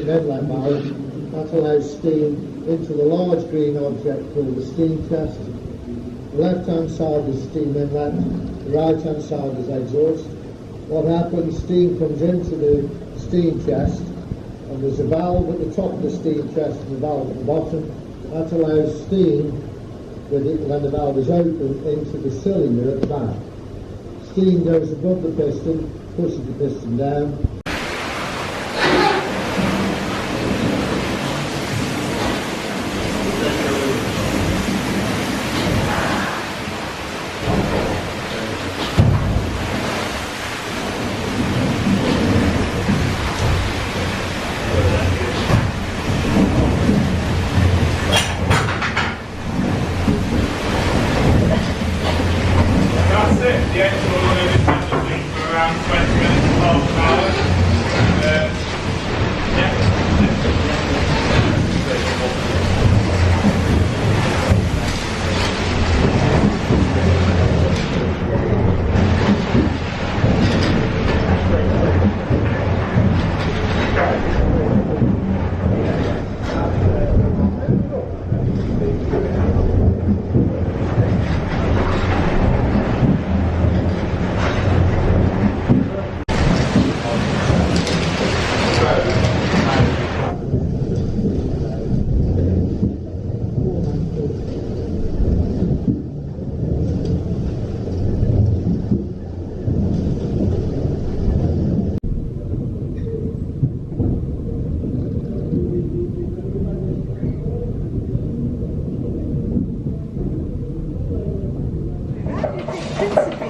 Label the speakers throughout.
Speaker 1: steam inlet valve. That allows steam into the large green object called the steam chest. The left-hand side is steam inlet, the right-hand side is exhaust. What happens, steam comes into the steam chest, and there's a valve at the top of the steam chest and a valve at the bottom. That allows steam, when the valve is open, into the cylinder at the back. Steam goes above the piston, pushes the piston down.
Speaker 2: The engine will run independently for around 20 minutes to half an hour.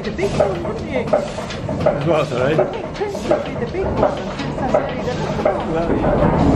Speaker 3: The big one, wouldn't you?
Speaker 4: What, sorry?
Speaker 3: Prince would be the big one, and Princess would be the little one.
Speaker 4: Well, yeah.